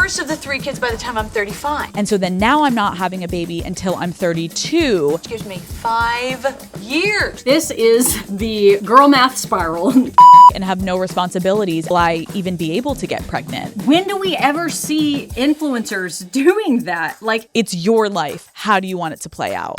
first of the 3 kids by the time I'm 35. And so then now I'm not having a baby until I'm 32. Which gives me 5 years. This is the girl math spiral. And have no responsibilities. Will I even be able to get pregnant? When do we ever see influencers doing that? Like, it's your life. How do you want it to play out?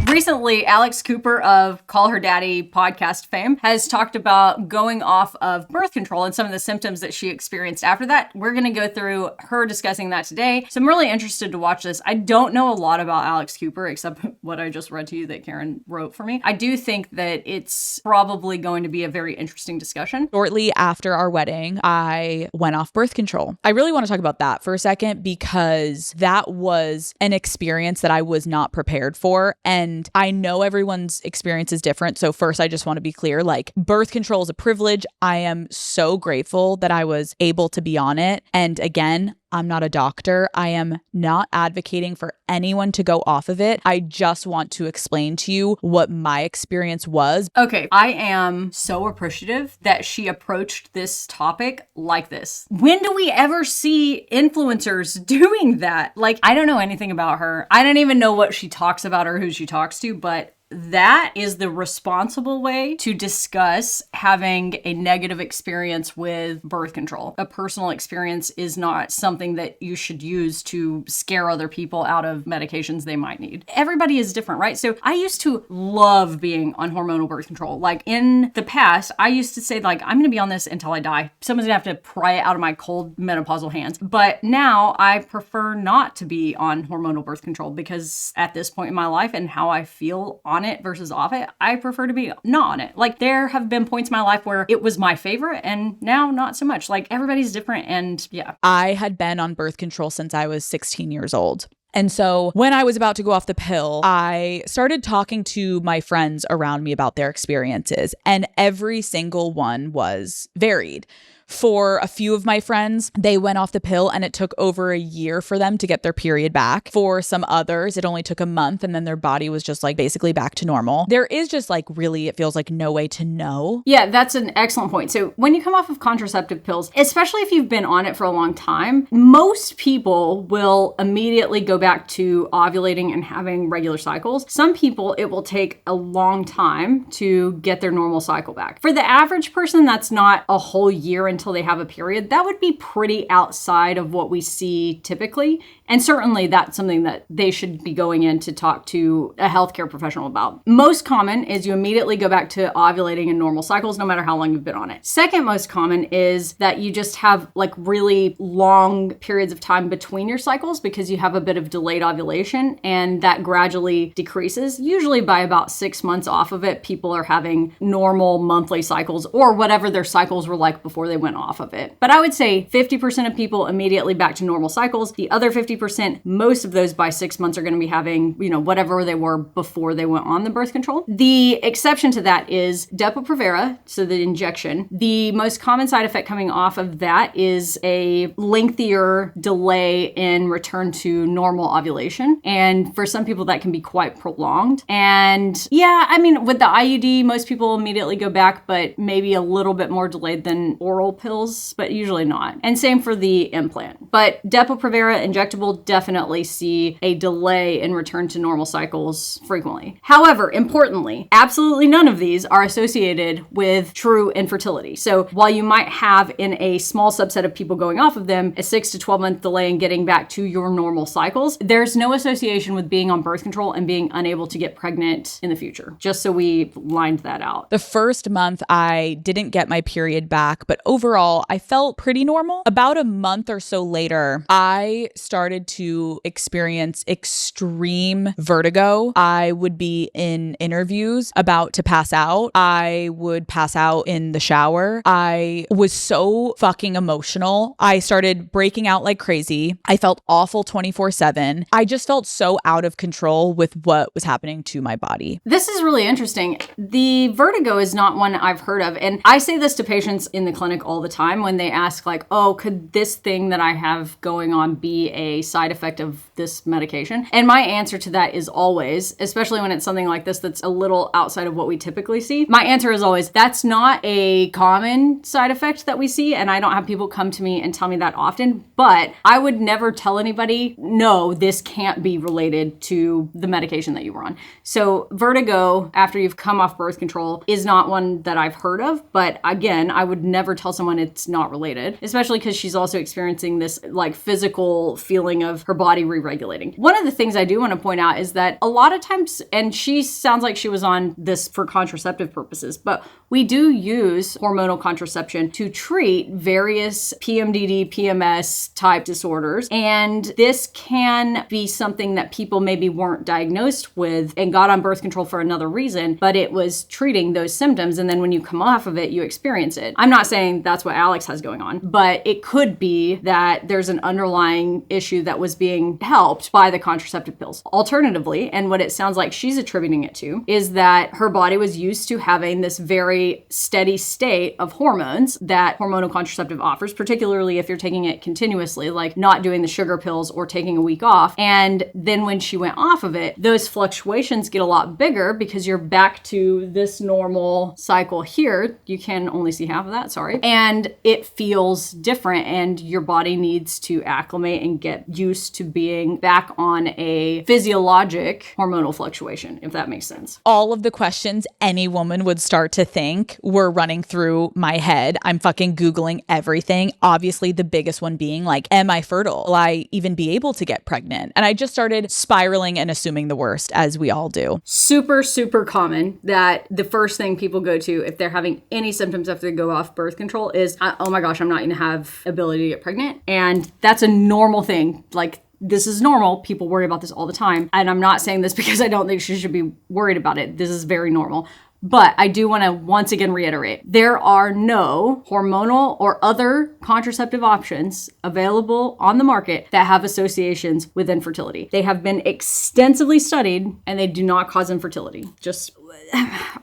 Recently, Alex Cooper of Call Her Daddy podcast fame has talked about going off of birth control and some of the symptoms that she experienced after that. We're going to go through her discussing that today. So I'm really interested to watch this. I don't know a lot about Alex Cooper except what I just read to you that Karen wrote for me. I do think that it's probably going to be a very interesting discussion. Shortly after our wedding, I went off birth control. I really want to talk about that for a second because that was an experience that I was not prepared for. And I know everyone's experience is different. So first, I just want to be clear, like birth control is a privilege. I am so grateful that I was able to be on it. And again, I'm not a doctor. I am not advocating for anyone to go off of it. I just want to explain to you what my experience was. Okay, I am so appreciative that she approached this topic like this. When do we ever see influencers doing that? Like, I don't know anything about her. I don't even know what she talks about or who she talks to, but that is the responsible way to discuss having a negative experience with birth control. A personal experience is not something that you should use to scare other people out of medications they might need. Everybody is different, right? So I used to love being on hormonal birth control. Like in the past, I used to say like, I'm going to be on this until I die. Someone's going to have to pry it out of my cold menopausal hands. But now I prefer not to be on hormonal birth control because at this point in my life and how I feel on it versus off it, I prefer to be not on it. Like there have been points in my life where it was my favorite and now not so much. Like everybody's different and yeah. I had been on birth control since I was 16 years old. And so when I was about to go off the pill, I started talking to my friends around me about their experiences, and every single one was varied. For a few of my friends, they went off the pill and it took over a year for them to get their period back. For some others, it only took a month and then their body was just like basically back to normal. There is just like really, it feels like no way to know. Yeah, that's an excellent point. So when you come off of contraceptive pills, especially if you've been on it for a long time, most people will immediately go back to ovulating and having regular cycles. Some people, it will take a long time to get their normal cycle back. For the average person, that's not a whole year until they have a period. That would be pretty outside of what we see typically. And certainly that's something that they should be going in to talk to a healthcare professional about. Most common is you immediately go back to ovulating in normal cycles, no matter how long you've been on it. Second most common is that you just have like really long periods of time between your cycles because you have a bit of delayed ovulation and that gradually decreases. Usually by about 6 months off of it, people are having normal monthly cycles or whatever their cycles were like before they went off of it. But I would say 50% of people immediately back to normal cycles. The other 50%, most of those by 6 months are going to be having, whatever they were before they went on the birth control. The exception to that is Depo-Provera, so the injection. The most common side effect coming off of that is a lengthier delay in return to normal ovulation. And for some people that can be quite prolonged. And yeah, I mean, with the IUD, most people immediately go back, but maybe a little bit more delayed than oral pills, but usually not. And same for the implant. But Depo-Provera injectable definitely see a delay in return to normal cycles frequently. However, importantly, absolutely none of these are associated with true infertility. So while you might have in a small subset of people going off of them a 6 to 12 month delay in getting back to your normal cycles, there's no association with being on birth control and being unable to get pregnant in the future. Just so we lined that out. The first month I didn't get my period back, but overall I felt pretty normal. About a month or so later, I started to experience extreme vertigo. I would be in interviews about to pass out. I would pass out in the shower. I was so fucking emotional. I started breaking out like crazy. I felt awful 24/7. I just felt so out of control with what was happening to my body. This is really interesting. The vertigo is not one I've heard of. And I say this to patients in the clinic all the time when they ask like, oh, could this thing that I have going on be a side effect of this medication? And my answer to that is always, especially when it's something like this that's a little outside of what we typically see, my answer is always, that's not a common side effect that we see, and I don't have people come to me and tell me that often, but I would never tell anybody, no, this can't be related to the medication that you were on. So vertigo after you've come off birth control is not one that I've heard of, but again, I would never tell someone it's not related, especially because she's also experiencing this like physical feeling of her body re-regulating. One of the things I do want to point out is that a lot of times, and she sounds like she was on this for contraceptive purposes, but we do use hormonal contraception to treat various PMDD, PMS type disorders. And this can be something that people maybe weren't diagnosed with and got on birth control for another reason, but it was treating those symptoms. And then when you come off of it, you experience it. I'm not saying that's what Alex has going on, but it could be that there's an underlying issue that was being helped by the contraceptive pills. Alternatively, and what it sounds like she's attributing it to, is that her body was used to having this very steady state of hormones that hormonal contraceptive offers, particularly if you're taking it continuously, like not doing the sugar pills or taking a week off. And then when she went off of it, those fluctuations get a lot bigger because you're back to this normal cycle here. You can only see half of that, sorry. And it feels different, and your body needs to acclimate and get used to being back on a physiologic hormonal fluctuation, if that makes sense. All of the questions any woman would start to think were running through my head. I'm fucking Googling everything. Obviously, the biggest one being like, am I fertile? Will I even be able to get pregnant? And I just started spiraling and assuming the worst, as we all do. Super, super common that the first thing people go to if they're having any symptoms after they go off birth control is, oh my gosh, I'm not going to have ability to get pregnant. And that's a normal thing. Like, this is normal. People worry about this all the time. And I'm not saying this because I don't think she should be worried about it. This is very normal. But I do want to once again reiterate, there are no hormonal or other contraceptive options available on the market that have associations with infertility. They have been extensively studied and they do not cause infertility. Just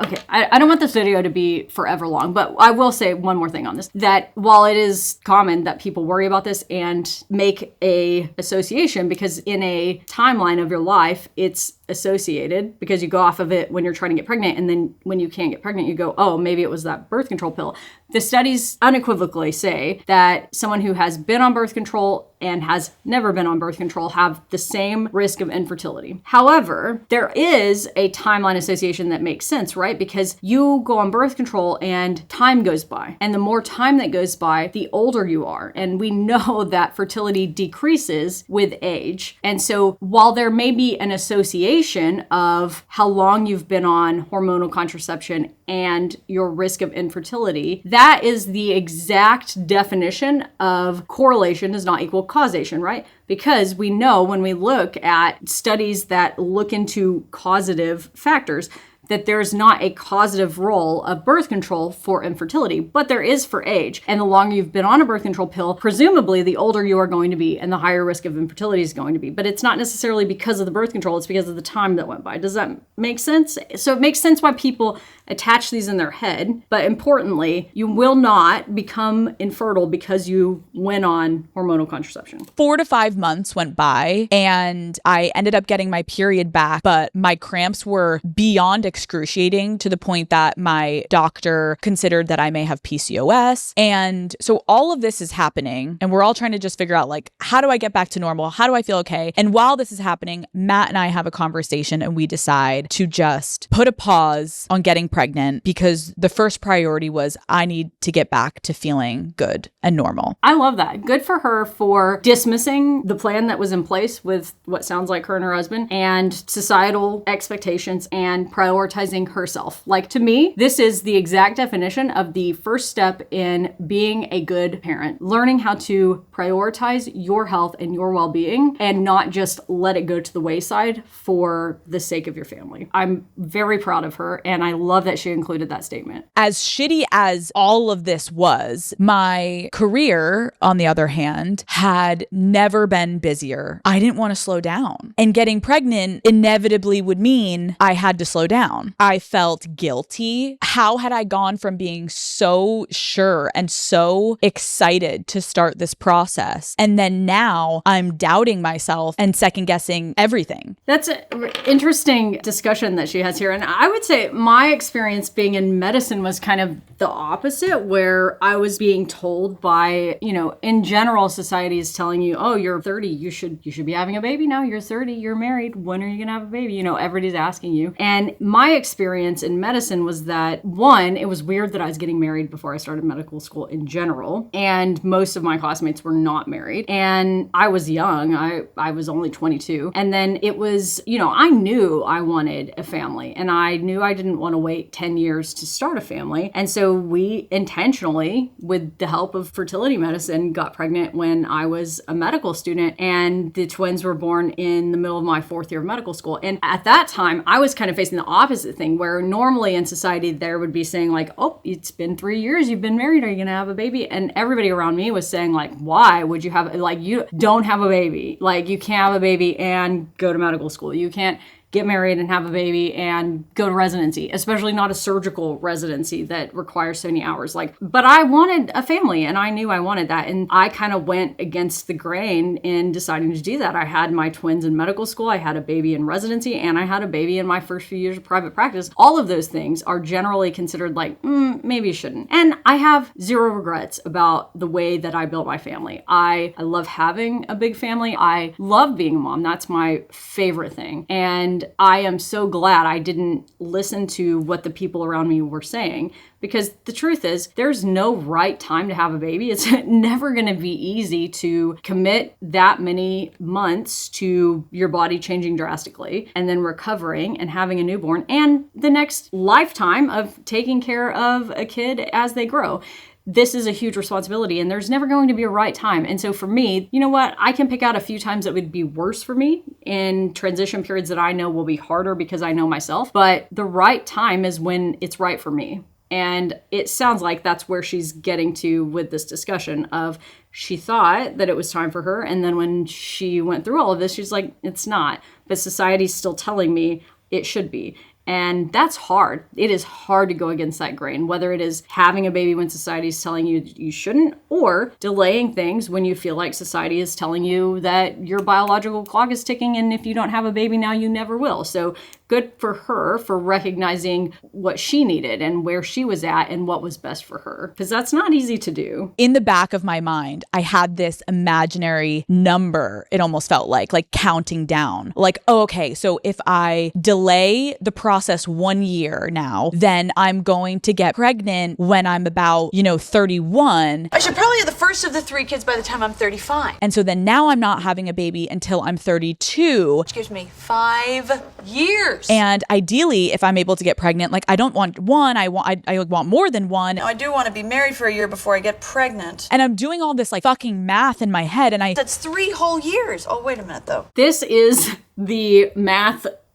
okay, I don't want this video to be forever long, but I will say one more thing on this, that while it is common that people worry about this and make a association, because in a timeline of your life, it's associated because you go off of it when you're trying to get pregnant, and then when you can't get pregnant, you go, oh, maybe it was that birth control pill. The studies unequivocally say that someone who has been on birth control and has never been on birth control have the same risk of infertility. However, there is a timeline association that makes sense, right? Because you go on birth control and time goes by. And the more time that goes by, the older you are. And we know that fertility decreases with age. And so while there may be an association of how long you've been on hormonal contraception and your risk of infertility, that is the exact definition of correlation does not equal causation, right? Because we know when we look at studies that look into causative factors, that there's not a causative role of birth control for infertility, but there is for age. And the longer you've been on a birth control pill, presumably the older you are going to be and the higher risk of infertility is going to be. But it's not necessarily because of the birth control, it's because of the time that went by. Does that make sense? So it makes sense why people attach these in their head. But importantly, you will not become infertile because you went on hormonal contraception. 4 to 5 months went by and I ended up getting my period back, but my cramps were beyond excruciating to the point that my doctor considered that I may have PCOS. And so all of this is happening and we're all trying to just figure out, like, how do I get back to normal? How do I feel okay? And while this is happening, Matt and I have a conversation and we decide to just put a pause on getting pregnant because the first priority was I need to get back to feeling good and normal. I love that. Good for her for dismissing the plan that was in place with what sounds like her and her husband and societal expectations and prioritizing herself. Like, to me, this is the exact definition of the first step in being a good parent. Learning how to prioritize your health and your well-being and not just let it go to the wayside for the sake of your family. I'm very proud of her and I love that she included that statement. As shitty as all of this was, my career, on the other hand, had never been busier. I didn't want to slow down. And getting pregnant inevitably would mean I had to slow down. I felt guilty. How had I gone from being so sure and so excited to start this process? And then now I'm doubting myself and second guessing everything. That's an interesting discussion that she has here. And I would say my experience being in medicine was kind of the opposite, where I was being told by, in general, society is telling you, oh, you're 30, you should be having a baby now. You're 30, you're married. When are you going to have a baby? Everybody's asking you. And my experience in medicine was that, one, it was weird that I was getting married before I started medical school in general. And most of my classmates were not married. And I was young. I was only 22. And then it was, I knew I wanted a family, and I knew I didn't want to wait 10 years to start a family. And so we intentionally, with the help of fertility medicine, got pregnant when I was a medical student, and the twins were born in the middle of my 4th year of medical school. And at that time, I was kind of facing the opposite thing, where normally in society there would be saying like, oh, it's been 3 years, you've been married, are you gonna have a baby? And everybody around me was saying like, why would you have, like, you don't have a baby, like you can't have a baby and go to medical school, you can't get married and have a baby and go to residency, especially not a surgical residency that requires so many hours. But I wanted a family, and I knew I wanted that. And I kind of went against the grain in deciding to do that. I had my twins in medical school, I had a baby in residency, and I had a baby in my first few years of private practice. All of those things are generally considered like, maybe you shouldn't. And I have zero regrets about the way that I built my family. I love having a big family. I love being a mom. That's my favorite thing. And I am so glad I didn't listen to what the people around me were saying, because the truth is there's no right time to have a baby. It's never going to be easy to commit that many months to your body changing drastically and then recovering and having a newborn and the next lifetime of taking care of a kid as they grow. This is a huge responsibility, and there's never going to be a right time. And so for me, you know what? I can pick out a few times that would be worse for me in transition periods that I know will be harder because I know myself. But the right time is when it's right for me. And it sounds like that's where she's getting to with this discussion of she thought that it was time for her. And then when she went through all of this, she's like, it's not. But society's still telling me it should be. And that's hard. It is hard to go against that grain, whether it is having a baby when society is telling you you shouldn't, or delaying things when you feel like society is telling you that your biological clock is ticking, and if you don't have a baby now, you never will. So good for her for recognizing what she needed and where she was at and what was best for her, because that's not easy to do. In the back of my mind, I had this imaginary number. It almost felt like counting down. Like, oh, okay, so if I delay the process 1 year now, then I'm going to get pregnant when I'm about, 31. I should probably have the first of the 3 kids by the time I'm 35. And so then now I'm not having a baby until I'm 32. Which gives me 5 years. And ideally, if I'm able to get pregnant, I don't want one, I want more than one. Now, I do want to be married for a year before I get pregnant. And I'm doing all this fucking math in my head, and That's 3 whole years. Oh, wait a minute, though. This is the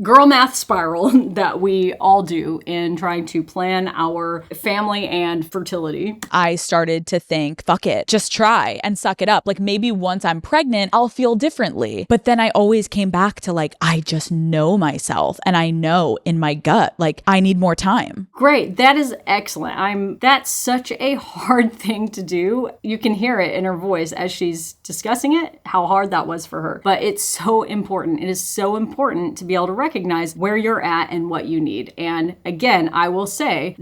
girl math spiral that we all do in trying to plan our family and fertility. I started to think, fuck it, just try and suck it up. Maybe once I'm pregnant, I'll feel differently. But then I always came back to I just know myself, and I know in my gut, I need more time. Great. That is excellent. That's such a hard thing to do. You can hear it in her voice as she's discussing it, how hard that was for her. But it's so important. It is so important to be able to recognize where you're at and what you need. And again, I will say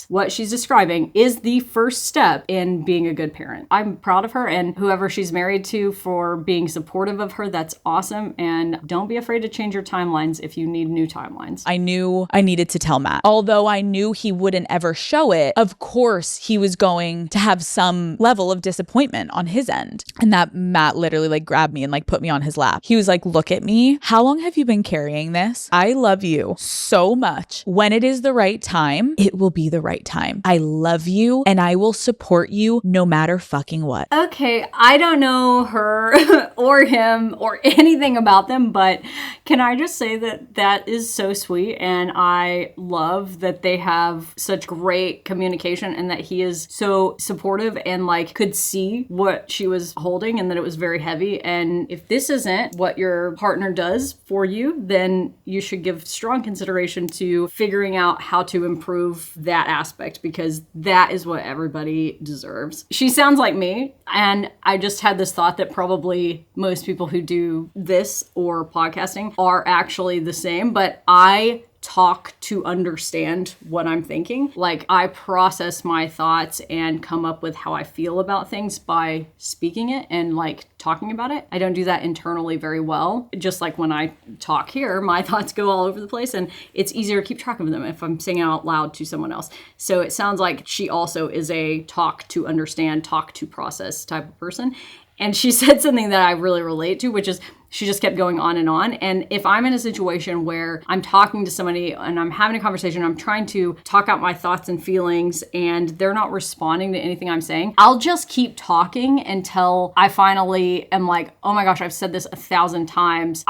what she's describing is the first step in being a good parent. I'm proud of her and whoever she's married to for being supportive of her. That's awesome. And don't be afraid to change your timelines if you need new timelines. I knew I needed to tell Matt. Although I knew he wouldn't ever show it, of course he was going to have some level of disappointment on his end. And that Matt literally grabbed me and put me on his lap. He was like, look at me. Brittany, how long have you been carrying this? I love you so much. When it is the right time, it will be the right time. I love you and I will support you no matter fucking what. Okay, I don't know her or him or anything about them, but can I just say that that is so sweet, and I love that they have such great communication and that he is so supportive and like could see what she was holding and that it was very heavy. And if this isn't what your partner does for you, then you should give strong consideration to figuring out how to improve that aspect, because that is what everybody deserves. She sounds like me, and I just had this thought that probably most people who do this or podcasting are actually the same, but I talk to understand what I'm thinking. Like, I process my thoughts and come up with how I feel about things by speaking it and like talking about it. I don't do that internally very well. Just like when I talk here, my thoughts go all over the place, and it's easier to keep track of them if I'm saying it out loud to someone else. So it sounds like she also is a talk to understand, talk to process type of person. And she said something that I really relate to, which is she just kept going on and on. And if I'm in a situation where I'm talking to somebody and I'm having a conversation, I'm trying to talk out my thoughts and feelings, and they're not responding to anything I'm saying, I'll just keep talking until I finally am like, oh my gosh, I've said this 1,000 times.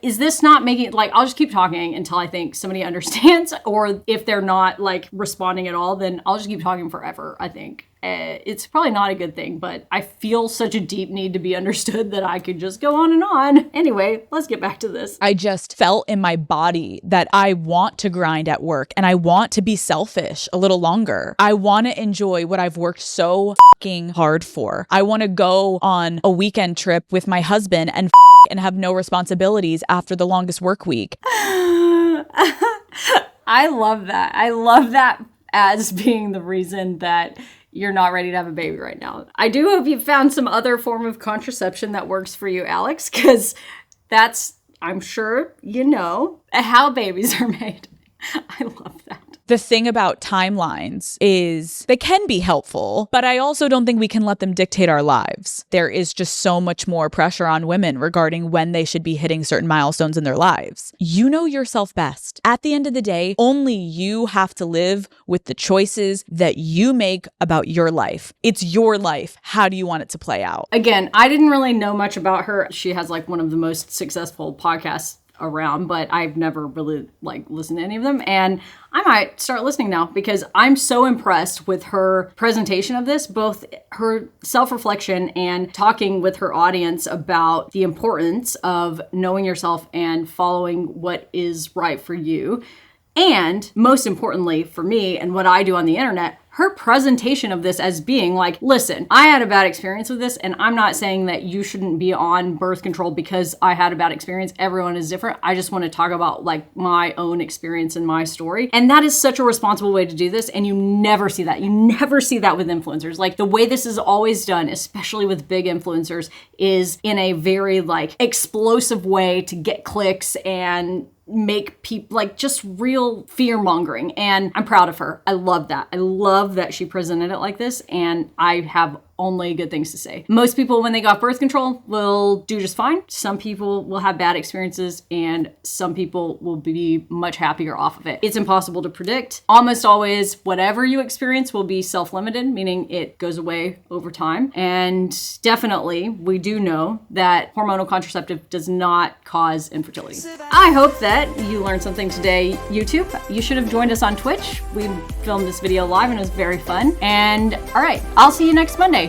Is this not making, like, I'll just keep talking until I think somebody understands. Or if they're not like responding at all, then I'll just keep talking forever, I think. It's probably not a good thing, but I feel such a deep need to be understood that I could just go on and on. Anyway, let's get back to this. I just felt in my body that I want to grind at work and I want to be selfish a little longer. I want to enjoy what I've worked so fucking hard for. I want to go on a weekend trip with my husband and and have no responsibilities after the longest work week. I love that. I love that as being the reason that you're not ready to have a baby right now. I do hope you found some other form of contraception that works for you, Alex, because that's, I'm sure you know, how babies are made. I love that. The thing about timelines is they can be helpful, but I also don't think we can let them dictate our lives. There is just so much more pressure on women regarding when they should be hitting certain milestones in their lives. You know yourself best. At the end of the day, only you have to live with the choices that you make about your life. It's your life. How do you want it to play out? Again, I didn't really know much about her. She has like one of the most successful podcasts around, but I've never really like listened to any of them, and I might start listening now because I'm so impressed with her presentation of this, both her self-reflection and talking with her audience about the importance of knowing yourself and following what is right for you. And most importantly for me and what I do on the internet, her presentation of this as being like, listen, I had a bad experience with this, and I'm not saying that you shouldn't be on birth control because I had a bad experience. Everyone is different. I just want to talk about like my own experience and my story. And that is such a responsible way to do this. And you never see that. You never see that with influencers. Like the way this is always done, especially with big influencers, is in a very like explosive way to get clicks and make people like just real fear mongering. And I'm proud of her. I love that. I love that she presented it like this, and I have only good things to say. Most people, when they got birth control, will do just fine. Some people will have bad experiences, and some people will be much happier off of it. It's impossible to predict. Almost always, whatever you experience will be self-limited, meaning it goes away over time. And definitely, we do know that hormonal contraceptive does not cause infertility. I hope that you learned something today, YouTube. You should have joined us on Twitch. We filmed this video live and it was very fun. And all right, I'll see you next Monday.